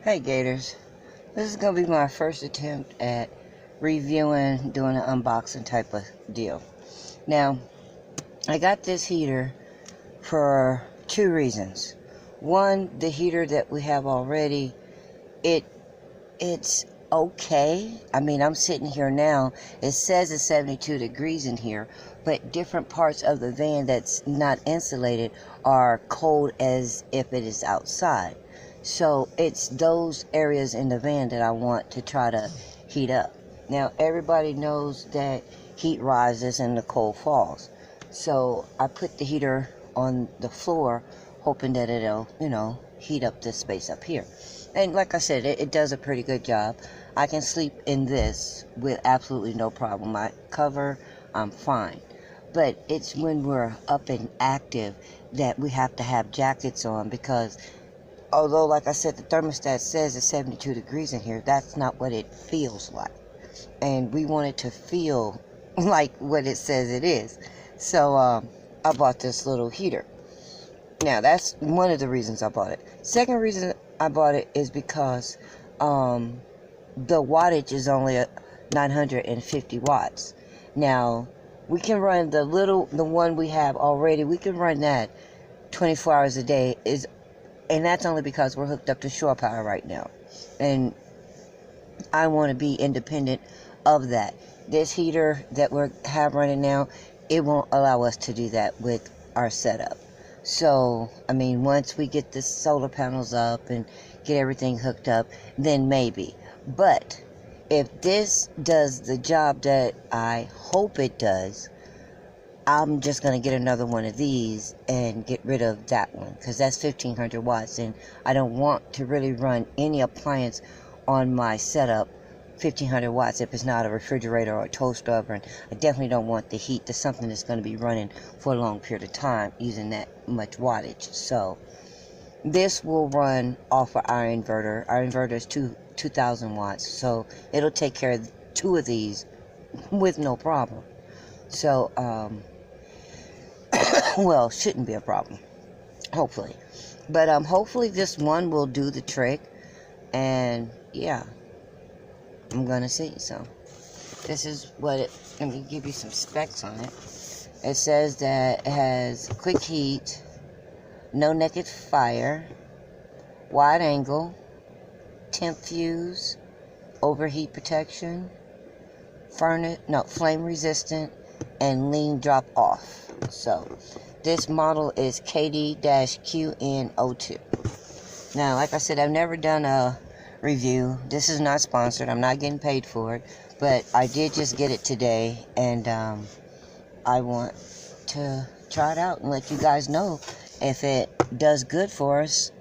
Hey Gators, this is going to be my first attempt at reviewing, doing an unboxing type of deal. Now, I got this heater for two reasons. One, the heater that we have already, it's okay. I mean, I'm sitting here now, it says it's 72 degrees in here, but different parts of the van that's not insulated are cold as if it is outside. So it's those areas in the van that I want to try to heat up. Now, everybody knows that heat rises and the cold falls. So I put the heater on the floor, hoping that it'll, heat up this space up here. And like I said, it does a pretty good job. I can sleep in this with absolutely no problem. I cover, I'm fine. But it's when we're up and active that we have to have jackets on, because although, like I said, the thermostat says it's 72 degrees in here, that's not what it feels like. And we want it to feel like what it says it is. So I bought this little heater. Now, that's one of the reasons I bought it. Second reason I bought it is because the wattage is only 950 watts. Now, we can run the one we have already, we can run that 24 hours a day, and that's only because we're hooked up to shore power right now. And I want to be independent of that. This heater that we have running now, it won't allow us to do that with our setup. So, I mean, once we get the solar panels up and get everything hooked up, then maybe. But if this does the job that I hope it does, I'm just going to get another one of these and get rid of that one, because that's 1500 watts, and I don't want to really run any appliance on my setup 1500 watts if it's not a refrigerator or a toaster oven. I definitely don't want the heat to something that's going to be running for a long period of time using that much wattage. So this will run off of our inverter. Our inverter is 2000 watts, so it'll take care of two of these with no problem. So well, shouldn't be a problem, hopefully. But hopefully this one will do the trick, and yeah, I'm gonna see. So this is what it, let me give you some specs on it. It says that it has quick heat, no naked fire, wide angle, temp fuse, overheat protection, flame resistant, and lean drop off. So this model is KD-QN02. Now, like I said, I've never done a review. This is not sponsored. I'm not getting paid for it, but I did just get it today, and I want to try it out and let you guys know if it does good for us.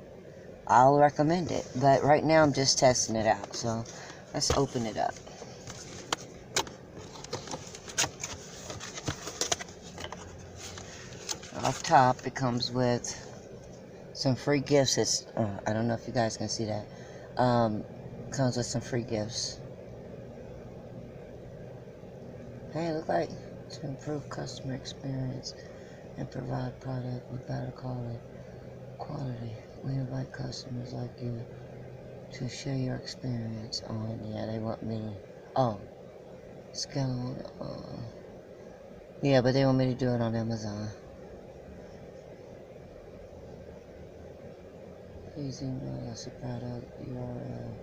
I'll recommend it, but right now I'm just testing it out. So let's open it up. Off top, it comes with some free gifts. It's I don't know if you guys can see that. Comes with some free gifts. Hey, it looks like to improve customer experience and provide product with better quality. We invite customers like you to share your experience on. Yeah, they want me to. Oh, scale. Yeah, but they want me to do it on Amazon. Please email us a product URL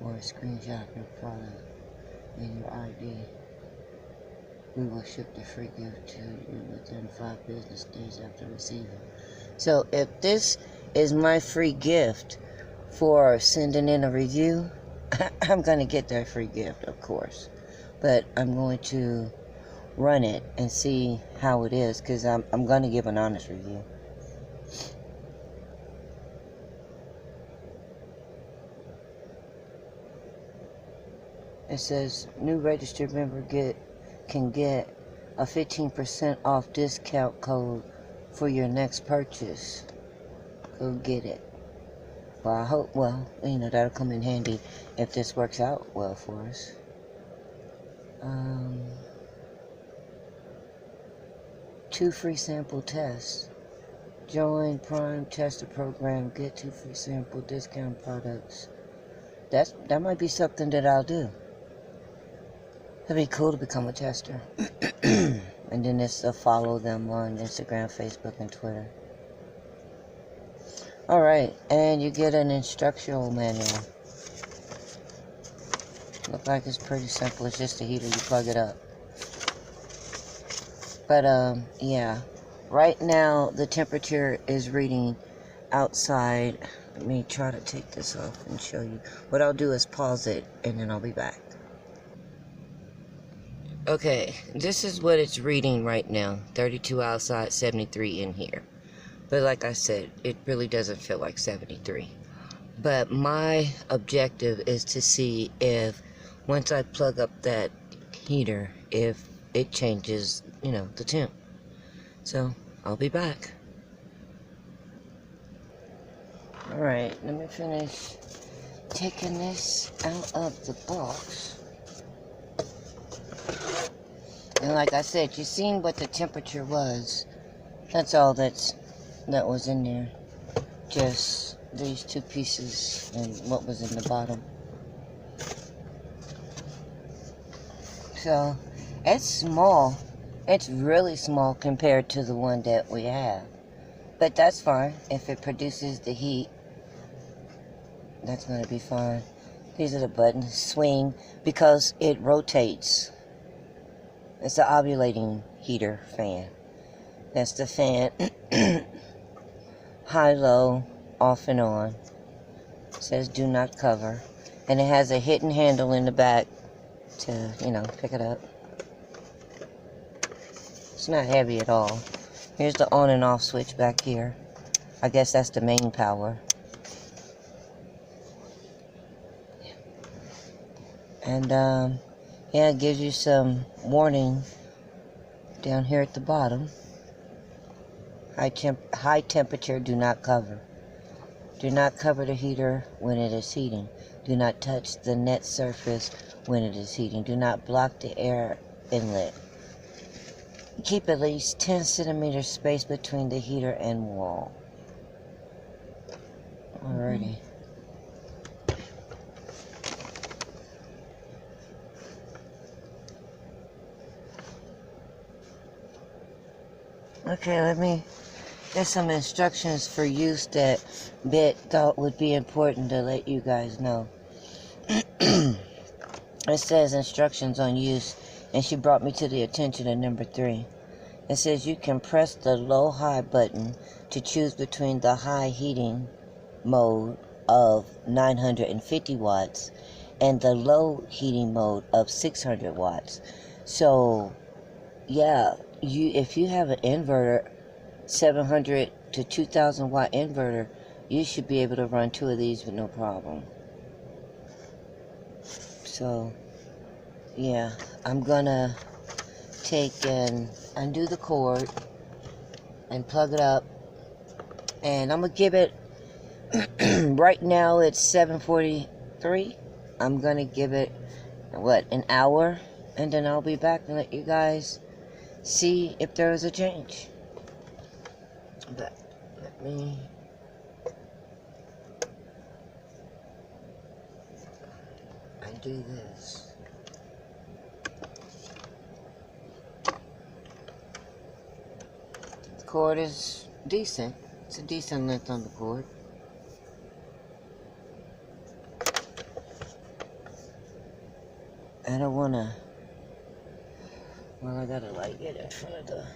or a screenshot of your product and your ID. We will ship the free gift to you within 5 business days after receiving. So if this is my free gift for sending in a review, I'm going to get that free gift, of course. But I'm going to run it and see how it is, because I'm going to give an honest review. It says new registered member can get a 15% off discount code for your next purchase. Go get it. Well, I hope, that'll come in handy if this works out well for us. 2 free sample tests. Join Prime Tester Program. Get 2 free sample discount products that might be something that I'll do. It'd be cool to become a tester. And then just follow them on Instagram, Facebook, and Twitter. Alright, and you get an instructional manual. Look like it's pretty simple. It's just a heater. You plug it up. But, yeah. Right now, the temperature is reading outside. Let me try to take this off and show you. What I'll do is pause it, and then I'll be back. Okay, this is what it's reading right now. 32 outside, 73 in here. But like I said, it really doesn't feel like 73. But my objective is to see if, once I plug up that heater, if it changes, you know, the temp. So, I'll be back. Alright, let me finish taking this out of the box. And like I said, you seen what the temperature was. That's all that was in there. Just these two pieces and what was in the bottom. So, it's small. It's really small compared to the one that we have. But that's fine. If it produces the heat, that's going to be fine. These are the buttons. Swing, because it rotates. It's the ovulating heater fan. That's the fan. High, low, off and on. It says do not cover. And it has a hidden handle in the back to, you know, pick it up. It's not heavy at all. Here's the on and off switch back here. I guess that's the main power. And, yeah, it gives you some warning down here at the bottom. High temperature, do not cover. Do not cover the heater when it is heating. Do not touch the net surface when it is heating. Do not block the air inlet. Keep at least 10 centimeters space between the heater and wall. Alrighty. Okay, let me get some instructions for use that Bit thought would be important to let you guys know. It says instructions on use, and she brought me to the attention of number 3. It says you can press the low-high button to choose between the high heating mode of 950 watts and the low heating mode of 600 watts. So, yeah, if you have an inverter, 700 to 2000 watt inverter, you should be able to run 2 of these with no problem. So, yeah, I'm gonna take and undo the cord and plug it up, and I'm gonna give it right now it's 7:43. I'm gonna give it an hour, and then I'll be back and let you guys see if there was a change. But let me undo this. The cord is decent. It's a decent length on the cord. I don't wanna, well, I gotta like get in front of the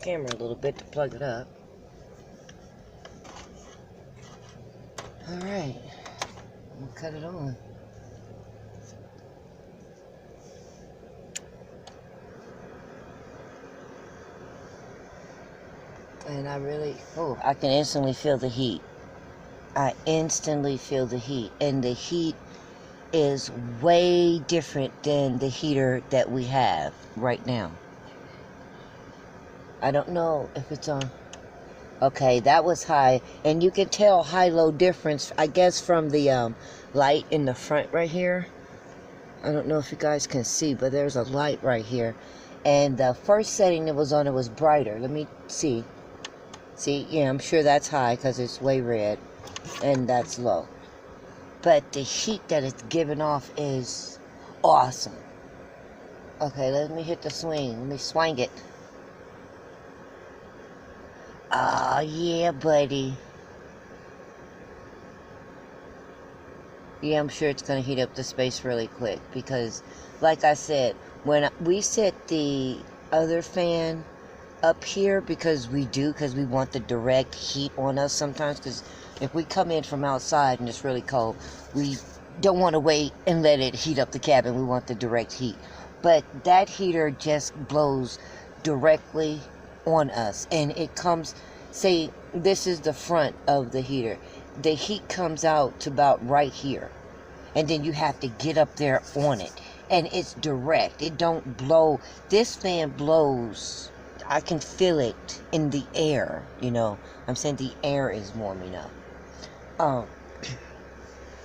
camera a little bit to plug it up. Alright, I'm gonna cut it on. And I really, I can instantly feel the heat. I instantly feel the heat. And the heat is way different than the heater that we have right now. I don't know if it's on. Okay, that was high. And you can tell high-low difference, I guess, from the light in the front right here. I don't know if you guys can see, but there's a light right here. And the first setting that was on it was brighter. Let me see. See, yeah, I'm sure that's high because it's way red, and that's low. But the heat that it's giving off is awesome. Okay, let me hit the swing. Let me swing it. Oh, yeah, buddy. Yeah, I'm sure it's going to heat up the space really quick because, like I said, when we set the other fan up here because we want the direct heat on us sometimes, because if we come in from outside and it's really cold, we don't want to wait and let it heat up the cabin. We want the direct heat. But that heater just blows directly on us, and it comes, say this is the front of the heater, the heat comes out to about right here, and then you have to get up there on it, and it's direct. It don't blow. This fan blows, I can feel it in the air, you know. I'm saying the air is warming up.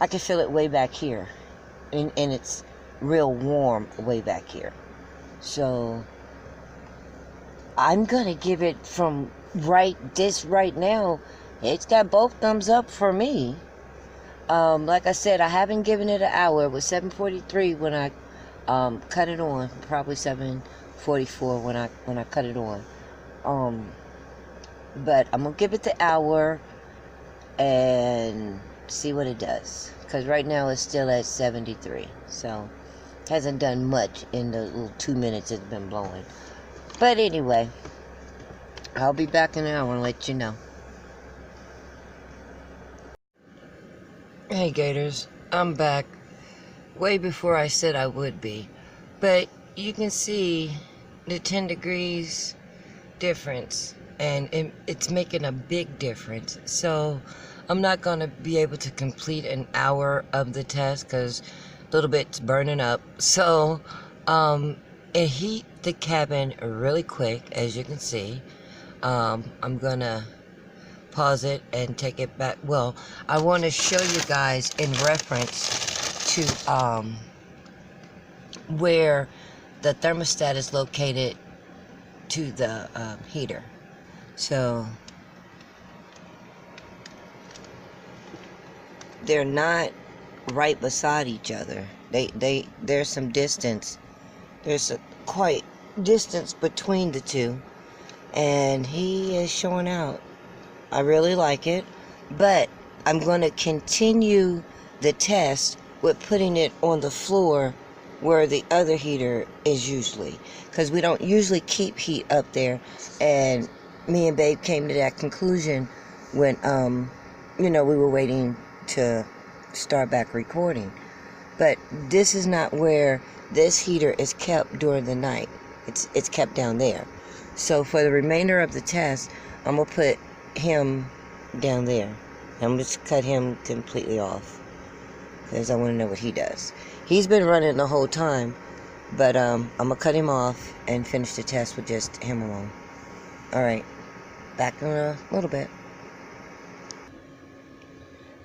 I can feel it way back here, and it's real warm way back here. So I'm gonna give it from right now. It's got both thumbs up for me. Like I said, I haven't given it an hour. It was 7:43 when I cut it on. Probably 7:44 when I cut it on. But I'm gonna give it the hour and see what it does. Because right now it's still at 73. So hasn't done much in the little 2 minutes it's been blowing. But anyway, I'll be back in an hour and let you know. Hey Gators, I'm back way before I said I would be. But you can see the 10 degrees difference, and it's making a big difference. So I'm not going to be able to complete an hour of the test because a little bit's burning up. So it heat the cabin really quick, as you can see. I'm gonna pause it and take it back. Well, I want to show you guys in reference to where the thermostat is located to the heater. So they're not right beside each other. There's some distance. There's a quite distance between the two, and he is showing out. I really like it, but I'm going to continue the test with putting it on the floor where the other heater is usually, because we don't usually keep heat up there. And me and Babe came to that conclusion when you know, we were waiting to start back recording. But this is not where this heater is kept during the night. It's kept down there. So for the remainder of the test, I'm gonna put him down there. I'm just cut him completely off because I want to know what he does. He's been running the whole time, but I'm gonna cut him off and finish the test with just him alone. Alright, back in a little bit.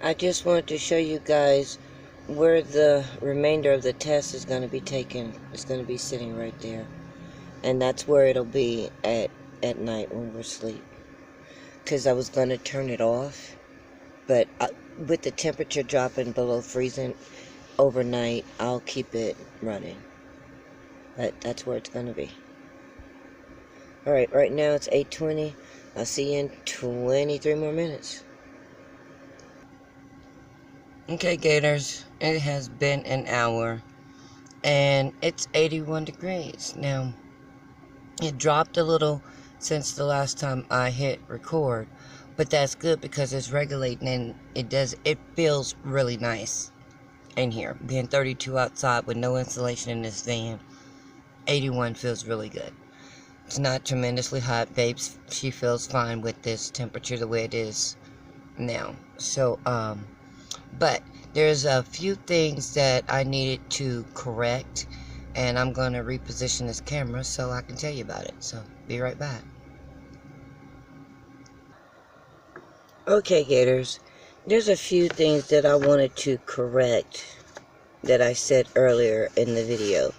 I just wanted to show you guys where the remainder of the test is going to be taken. It's going to be sitting right there, and that's where it'll be at night when we're asleep. Because I was going to turn it off, but with the temperature dropping below freezing overnight, I'll keep it running. But that's where it's going to be. Alright, right now it's 8:20. I'll see you in 23 more minutes. Okay, Gators, it has been an hour, and it's 81 degrees. Now, it dropped a little since the last time I hit record, but that's good because it's regulating, and it feels really nice in here. Being 32 outside with no insulation in this van, 81 feels really good. It's not tremendously hot. Babes, she feels fine with this temperature the way it is now. So, but there's a few things that I needed to correct, and I'm going to reposition this camera so I can tell you about it. So, be right back. Okay, Gators, there's a few things that I wanted to correct that I said earlier in the video.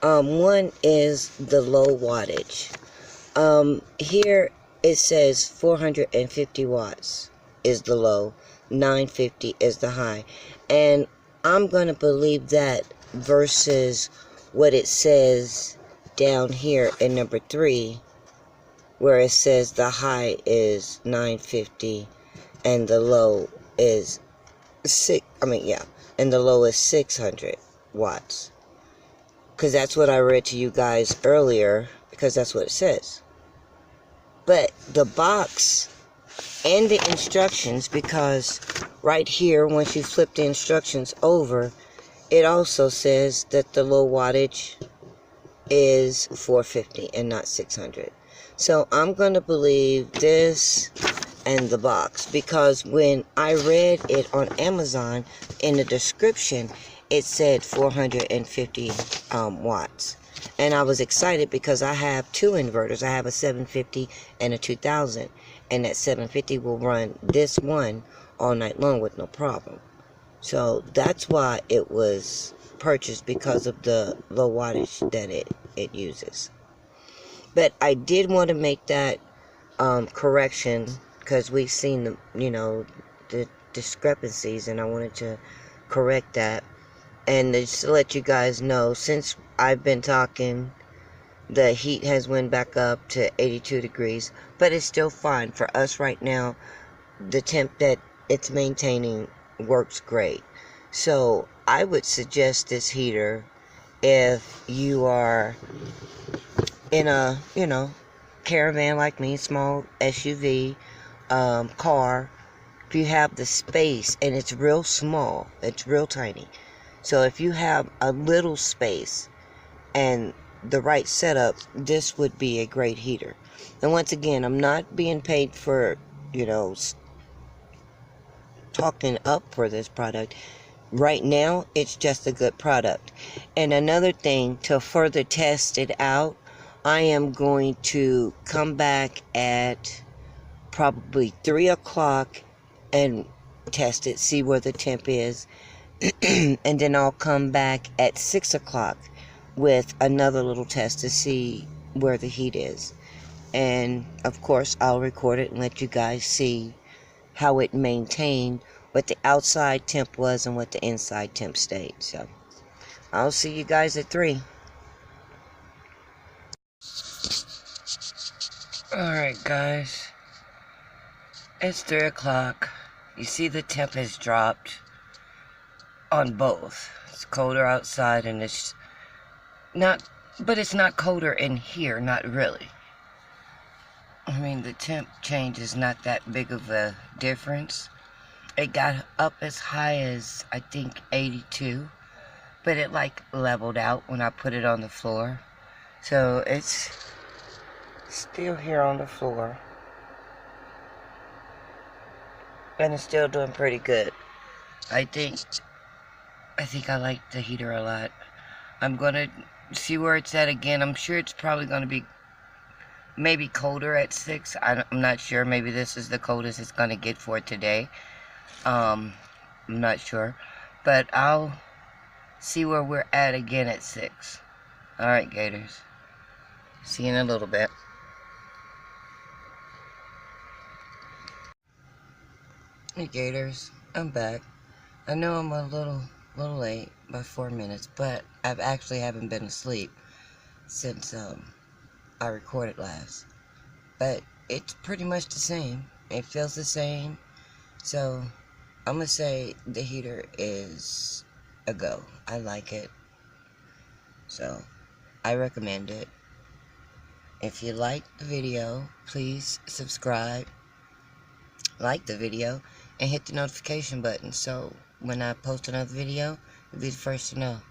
One is the low wattage. Here it says 450 watts is the low, 950 is the high. And I'm going to believe that versus what it says down here in number 3, where it says the high is 950 and the low is and the low is 600 watts. Because that's what I read to you guys earlier, because that's what it says. But the box and the instructions, because right here, once you flip the instructions over, it also says that the low wattage is 450 and not 600. So I'm going to believe this and the box, because when I read it on Amazon, in the description, it said 450 watts. And I was excited because I have 2 inverters. I have a 750 and a 2000. And that 750 will run this one all night long with no problem. So that's why it was purchased, because of the low wattage that it uses. But I did want to make that correction, because we've seen the discrepancies, and I wanted to correct that. And just to let you guys know, since I've been talking, the heat has went back up to 82 degrees, but it's still fine for us right now. The temp that it's maintaining works great. So I would suggest this heater if you are in a caravan like me, small SUV car. If you have the space, and it's real small, it's real tiny. So if you have a little space and the right setup, this would be a great heater. And once again, I'm not being paid for, talking up for this product. Right now, it's just a good product. And another thing, to further test it out, I am going to come back at probably 3 o'clock and test it, see where the temp is. And then I'll come back at 6 o'clock with another little test to see where the heat is. And of course, I'll record it and let you guys see how it maintained, what the outside temp was and what the inside temp stayed. So I'll see you guys at 3. Alright guys, it's 3 o'clock. You see the temp has dropped on both. It's colder outside, and it's not colder in here, not really. I mean, the temp change is not that big of a difference. It got up as high as, I think, 82, but it like leveled out when I put it on the floor. So it's still here on the floor, and it's still doing pretty good. I think I like the heater a lot. I'm gonna see where it's at again. I'm sure it's probably gonna be maybe colder at 6. I'm not sure. Maybe this is the coldest it's gonna get for today. I'm not sure, but I'll see where we're at again at 6. Alright, Gators, see you in a little bit. Hey Gators, I'm back. I know I'm a little late by 4 minutes, but I've actually haven't been asleep since I recorded last. But it's pretty much the same. It feels the same. So I'm gonna say the heater is a go. I like it. So I recommend it. If you like the video, please subscribe, like the video, and hit the notification button, so when I post another video, you'll be the first to know.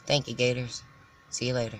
Thank you, Gators. See you later.